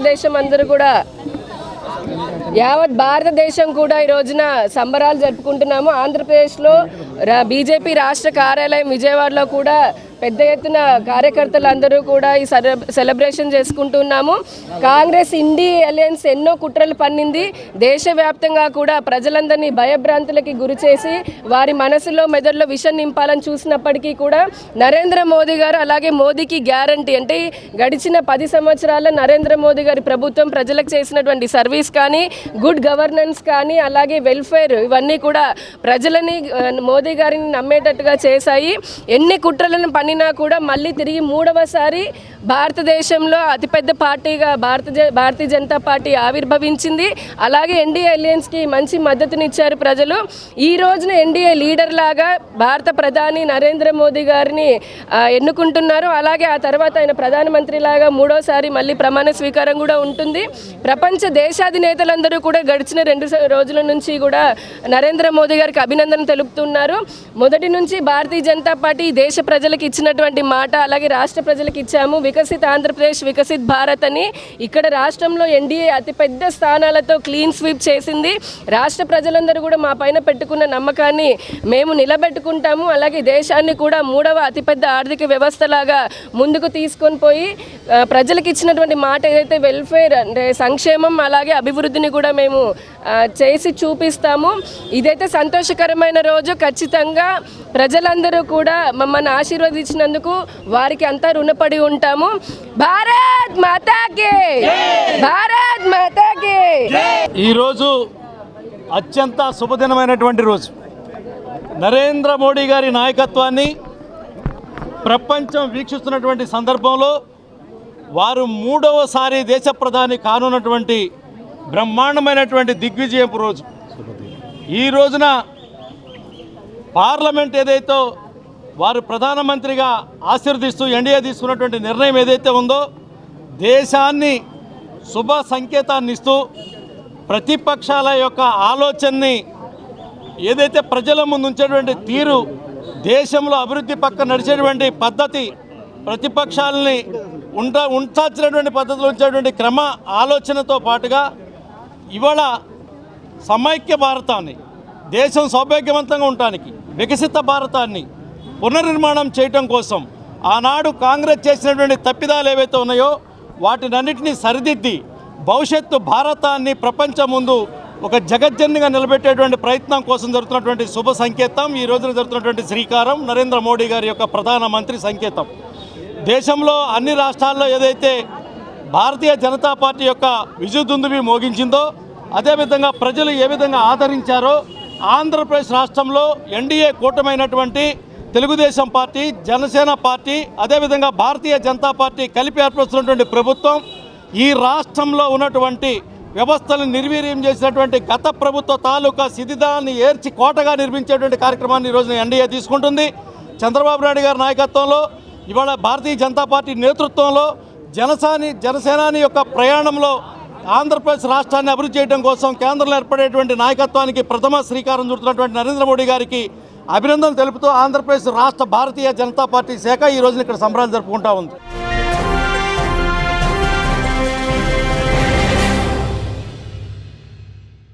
దేశం అందరూ కూడా యావత్ భారతదేశం కూడా ఈ రోజున సంబరాలు జరుపుకుంటున్నాము. ఆంధ్రప్రదేశ్లో బీజేపీ రాష్ట్ర కార్యాలయం విజయవాడలో కూడా పెద్ద ఎత్తున కార్యకర్తలు అందరూ కూడా ఈ సెలబ్రేషన్ చేసుకుంటున్నాము. కాంగ్రెస్ ఇండి అలయన్స్ ఎన్నో కుట్రలు పన్నింది. దేశవ్యాప్తంగా కూడా ప్రజలందరినీ భయభ్రాంతులకి గురి చేసి వారి మనసులో మెదడులో విషం నింపాలని చూసినప్పటికీ కూడా నరేంద్ర మోదీ గారు అలాగే మోదీకి గ్యారంటీ అంటే గడిచిన 10 సంవత్సరాల నరేంద్ర మోదీ గారి ప్రభుత్వం ప్రజలకు చేసినటువంటి సర్వీస్ కానీ గుడ్ గవర్నెన్స్ కానీ అలాగే వెల్ఫేర్ ఇవన్నీ కూడా ప్రజలని మోదీ గారిని నమ్మేటట్టుగా చేశాయి. ఎన్ని కుట్రలను పన్నినా కూడా మళ్ళీ తిరిగి 3వసారి భారతదేశంలో అతిపెద్ద పార్టీగా భారతీయ జనతా పార్టీ ఆవిర్భవించింది. అలాగే ఎన్డీఏ అలయన్స్కి మంచి మద్దతునిచ్చారు ప్రజలు. ఈ రోజున ఎన్డీఏ లీడర్ లాగా భారత ప్రధాని నరేంద్ర మోదీ గారిని ఎన్నుకుంటున్నారు. అలాగే ఆ తర్వాత ఆయన ప్రధానమంత్రి లాగా 3వసారి మళ్ళీ ప్రమాణ స్వీకారం కూడా ఉంటుంది. ప్రపంచ దేశాధినేతలందరూ కూడా గడిచిన 2 రోజుల నుంచి కూడా నరేంద్ర మోదీ గారికి అభినందన తెలుపుతున్నారు. మొదటి నుంచి భారతీయ జనతా పార్టీ దేశ ప్రజలకు ఇచ్చినటువంటి మాట అలాగే రాష్ట్ర ప్రజలకు ఇచ్చాము. వికసిత్ ఆంధ్రప్రదేశ్ వికసిత్ భారత్ అని ఇక్కడ రాష్ట్రంలో ఎన్డీఏ అతిపెద్ద స్థానాలతో క్లీన్ స్వీప్ చేసింది. రాష్ట్ర ప్రజలందరూ కూడా మా పైన పెట్టుకున్న నమ్మకాన్ని మేము నిలబెట్టుకుంటాము. అలాగే దేశాన్ని కూడా 3వ అతిపెద్ద ఆర్థిక వ్యవస్థలాగా ముందుకు తీసుకొని పోయి ప్రజలకు ఇచ్చినటువంటి మాట ఏదైతే వెల్ఫేర్ అంటే సంక్షేమం అలాగే అభివృద్ధిని కూడా మేము చేసి చూపిస్తాము. ఇదైతే సంతోషకరమైన రోజు. ఖచ్చితంగా ప్రజలందరూ కూడా మమ్మల్ని ఆశీర్వదించినందుకు వారికి అంతా రుణపడి ఉంటాము. భారత్ మాతాకి భారత్ మాతాకి. ఈరోజు అత్యంత శుభదినమైనటువంటి రోజు. నరేంద్ర మోడీ గారి నాయకత్వాన్ని ప్రపంచం వీక్షిస్తున్నటువంటి సందర్భంలో వారు 3వసారి దేశ ప్రధాని కానున్నటువంటి బ్రహ్మాండమైనటువంటి దిగ్విజయపు రోజు. ఈ రోజున పార్లమెంట్ ఏదైతే వారు ప్రధానమంత్రిగా ఆశీర్వదిస్తూ ఎన్డీఏ తీసుకున్నటువంటి నిర్ణయం ఏదైతే ఉందో దేశాన్ని శుభ సంకేతాన్ని ఇస్తూ ప్రతిపక్షాల యొక్క ఆలోచనని ఏదైతే ప్రజల ముందు ఉంచేటువంటి తీరు దేశంలో అభివృద్ధి పక్క నడిచేటువంటి పద్ధతి ప్రతిపక్షాలని ఉంచాల్సినటువంటి పద్ధతిలో ఉంచేటువంటి క్రమ ఆలోచనతో పాటుగా ఇవాళ సమైక్య భారతాన్ని దేశం సౌభాగ్యవంతంగా ఉండటానికి వికసిత భారతాన్ని పునర్నిర్మాణం చేయటం కోసం ఆనాడు కాంగ్రెస్ చేసినటువంటి తప్పిదాలు ఏవైతే ఉన్నాయో వాటినన్నింటినీ సరిదిద్ది భవిష్యత్తు భారతాన్ని ప్రపంచం ముందు ఒక జగజ్జన్నిగా నిలబెట్టేటువంటి ప్రయత్నం కోసం జరుగుతున్నటువంటి శుభ సంకేతం ఈ రోజున జరుగుతున్నటువంటి శ్రీకారం నరేంద్ర మోడీ గారి యొక్క ప్రధానమంత్రి సంకేతం. దేశంలో అన్ని రాష్ట్రాల్లో ఏదైతే భారతీయ జనతా పార్టీ యొక్క విజయదుందుబి మోగించిందో అదేవిధంగా ప్రజలు ఏ విధంగా ఆదరించారో ఆంధ్రప్రదేశ్ రాష్ట్రంలో ఎన్డీఏ కూటమైనటువంటి తెలుగుదేశం పార్టీ జనసేన పార్టీ అదేవిధంగా భారతీయ జనతా పార్టీ కలిపి ఏర్పరుస్తున్నటువంటి ప్రభుత్వం ఈ రాష్ట్రంలో ఉన్నటువంటి వ్యవస్థలను నిర్వీర్యం చేసినటువంటి గత ప్రభుత్వ తాలూకా శిథిలాన్ని ఏర్చి కోటగా నిర్మించేటువంటి కార్యక్రమాన్ని ఈరోజు ఎన్డీఏ తీసుకుంటుంది. చంద్రబాబు నాయుడు గారి నాయకత్వంలో ఇవాళ భారతీయ జనతా పార్టీ నేతృత్వంలో జనసేనాని యొక్క ప్రయాణంలో ఆంధ్రప్రదేశ్ రాష్ట్రాన్ని అభివృద్ధి చేయడం కోసం కేంద్రంలో ఏర్పడేటువంటి నాయకత్వానికి ప్రథమ శ్రీకారం చుడుతున్నటువంటి నరేంద్ర మోడీ గారికి అభినందనలు తెలుపుతూ ఆంధ్రప్రదేశ్ రాష్ట్ర భారతీయ జనతా పార్టీ శాఖ ఈ రోజున ఇక్కడ సంబరాలు జరుపుకుంటా ఉంది.